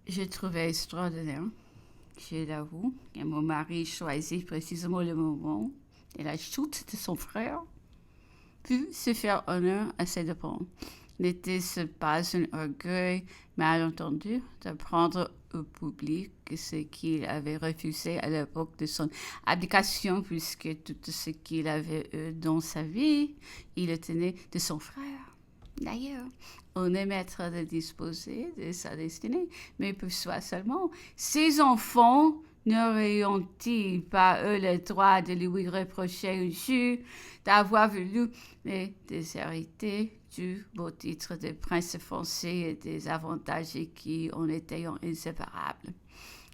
Je trouvais extraordinaire, je l'avoue, que mon mari choisit précisément le moment de la chute de son frère, puis se faire honneur à ses dépens. N'était-ce pas un orgueil mal entendu d'apprendre au public ce qu'il avait refusé à l'époque de son abdication, puisque tout ce qu'il avait eu dans sa vie, il le tenait de son frère? D'ailleurs, on est maître de disposer de sa destinée, mais pour soi seulement. Ses enfants n'auraient-ils pas eu le droit de lui reprocher un jour d'avoir voulu les déshériter du beau titre de prince foncé et des avantages qui en étaient inséparables?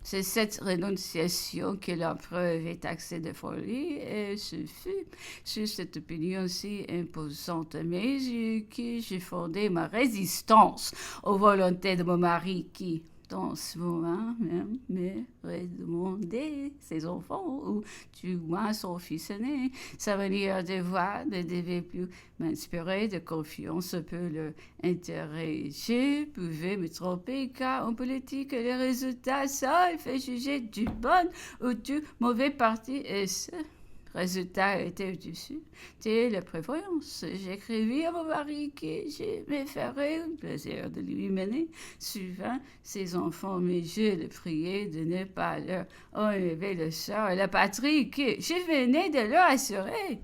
C'est cette renonciation que l'empereur avait taxée de folie, et ce fut sur cette opinion si imposante à mes yeux que j'ai fondé ma résistance aux volontés de mon mari qui, dans ce moment même, me redemandait ses enfants, ou du moins son fils aîné. Sa manière de voir ne devait plus m'inspirer de confiance pour leur intérêt. Je pouvais me tromper, car en politique, les résultats seuls fait juger du bon ou du mauvais parti, et ce résultat était au-dessus de la prévoyance. J'écrivis à mon mari que je me ferais un plaisir de lui mener souvent ses enfants, mais je le priais de ne pas leur enlever le sort et la patrie que je venais de leur assurer.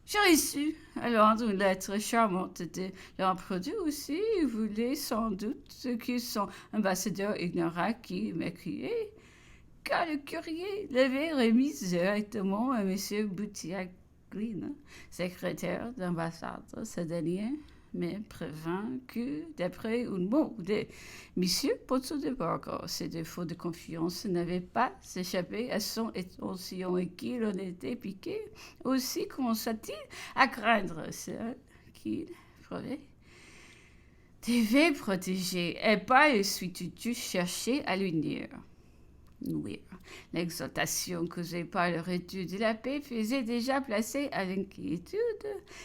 J'ai reçu à Londres une lettre charmante de l'empereur aussi. Il voulait sans doute que son ambassadeur ignora qui m'écriait, car le courrier l'avait remis directement à M. Boutiaglina, secrétaire d'ambassade. Ce dernier me prévint que, d'après un mot de M. Pozzo de Borgo, ses défauts de confiance n'avaient pas échappé à son attention et qu'il en était piqué. Aussi commença-t-il à craindre celle qu'il prenait devait protéger, et par la suite dut chercher à l'unir. Oui, l'exaltation causée par le retour de la paix faisait déjà placer à l'inquiétude.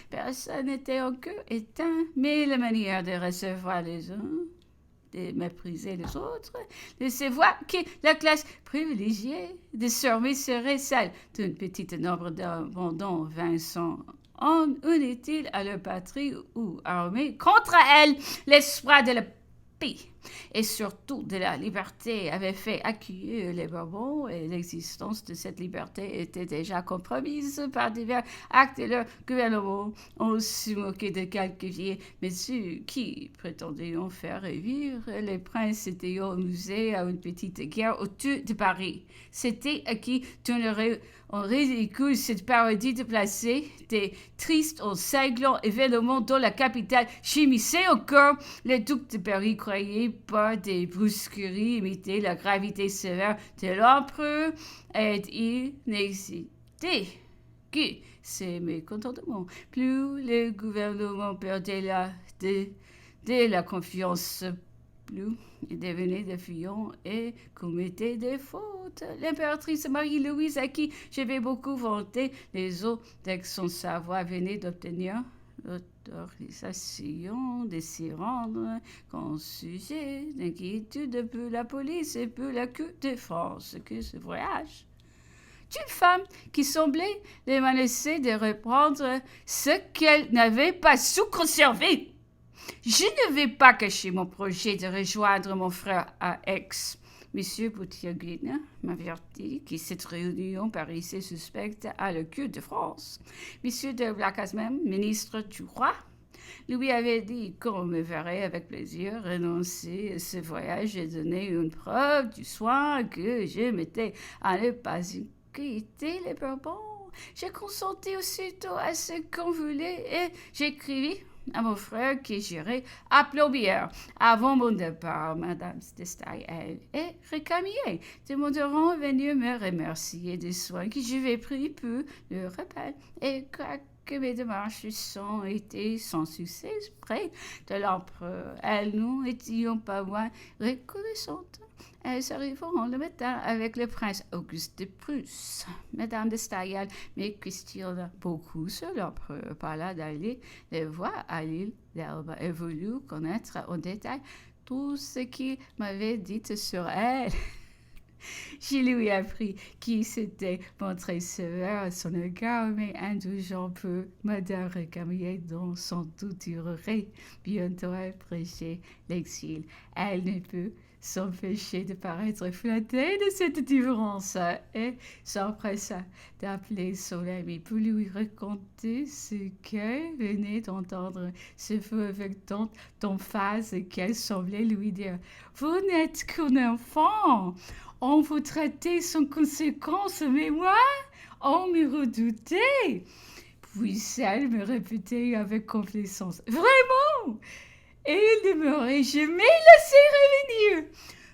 Personne n'était encore éteint, mais la manière de recevoir les uns, de mépriser les autres, de se voir que la classe privilégiée désormais serait celle d'un petit nombre d'abandons Vincent en unit-il à leur patrie ou armée contre elle l'espoir de la paix et surtout de la liberté avait fait accueillir les Bourbons, et l'existence de cette liberté était déjà compromise par divers actes de leur gouvernement. On se moquait de quelques vieilles messieurs qui prétendaient en faire revivre les princes ayant amusé à une petite guerre autour de Paris. C'était à qui tournerait en ridicule cette parodie de placer des tristes en sanglant événements dans la capitale gémissait encore. Le duc de Paris croyait pas des brusqueries imiter la gravité sévère de l'empereur, et il n'existait que ces mécontentements. Plus le gouvernement perdait de la confiance, plus il devenait défiant et commettait des fautes. L'impératrice Marie-Louise, à qui j'avais beaucoup vanté les eaux de son savoir, venait d'obtenir l'autorisation de s'y rendre qu'en sujet d'inquiétude pour la police et pour la Cour de France que ce voyage d'une femme qui semblait les menacer de reprendre ce qu'elle n'avait pas sous-conservé. Je ne vais pas cacher mon projet de rejoindre mon frère à Aix. Monsieur Boutiaglina m'avertit que cette réunion paraissait suspecte à la Cour de France. Monsieur de Blacasmem, ministre du roi, lui avait dit qu'on me verrait avec plaisir renoncer à ce voyage et donner une preuve du soin que je m'étais à ne pas inquiéter les Bourbons. J'ai consenti aussitôt à ce qu'on voulait et j'écrivis à mon frère que j'irai à Plombières avant mon départ. Madame de Staël et Récamier demanderont venir me remercier des soins que j'avais pris pour le rappel, et que mes démarches ont été sans succès près de l'empereur. Elles nous étions pas moins reconnaissantes. Elles arriveront le matin avec le prince Auguste de Prusse. Madame de Staël me questionna beaucoup sur l'empereur, parla d'aller les voir à l'île d'Elbe et voulut connaître en détail tout ce qu'il m'avait dit sur elle. Je lui ai appris qu'il s'était montré sévère à son égard, mais indulgent peu. Madame Récamier, dont sans doute durerait bientôt après l'exil. Elle ne peut s'empêcher de paraître flattée de cette différence et s'empressa d'appeler son ami pour lui raconter ce qu'elle venait d'entendre. Ce fut avec tant d'emphase qu'elle semblait lui dire « Vous n'êtes qu'un enfant !» On vous traitait sans conséquence, mais moi, on me redoutait. Puis elle me répétait avec complaisance. Vraiment? Et il ne m'aurait jamais laissé revenir.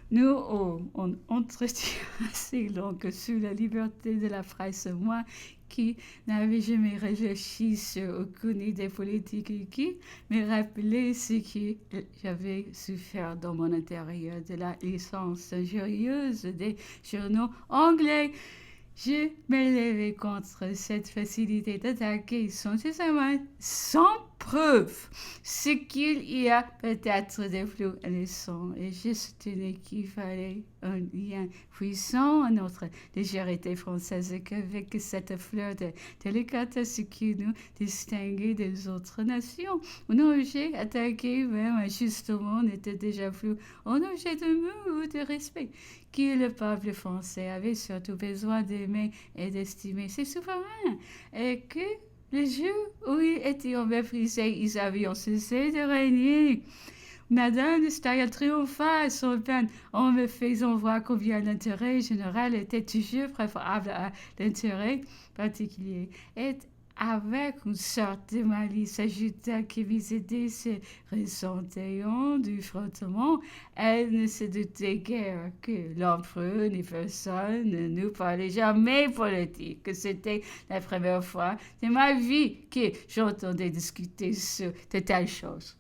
Nous avons un entretien assez long sous la liberté de la presse, moi qui n'avais jamais réfléchi sur aucune idée politique et qui me rappelait ce que j'avais souffert dans mon intérieur de la licence injurieuse des journaux anglais. Je me levais contre cette facilité d'attaquer sans preuve ce qu'il y a peut-être de plus innocent, et je soutenais qu'il fallait un lien puissant à notre légèreté française qu'avec cette fleur de délicatesse qui nous distinguait des autres nations. Un objet attaqué même injustement n'était déjà plus un objet d'amour ou de respect, que le peuple français avait surtout besoin d'aimer et d'estimer ses souverains, et que les jours où ils étaient méprisés, ils avaient cessé de régner. Madame de Staël triompha à son peine en me faisant voir combien l'intérêt général était toujours préférable à l'intérêt particulier. Et avec une sorte de malice ajouta que mes idées se ressentaient du frottement. Elle ne se doutait guère que l'empereur ni personne ne nous parlait jamais politique, que c'était la première fois de ma vie que j'entendais discuter sur de telles choses.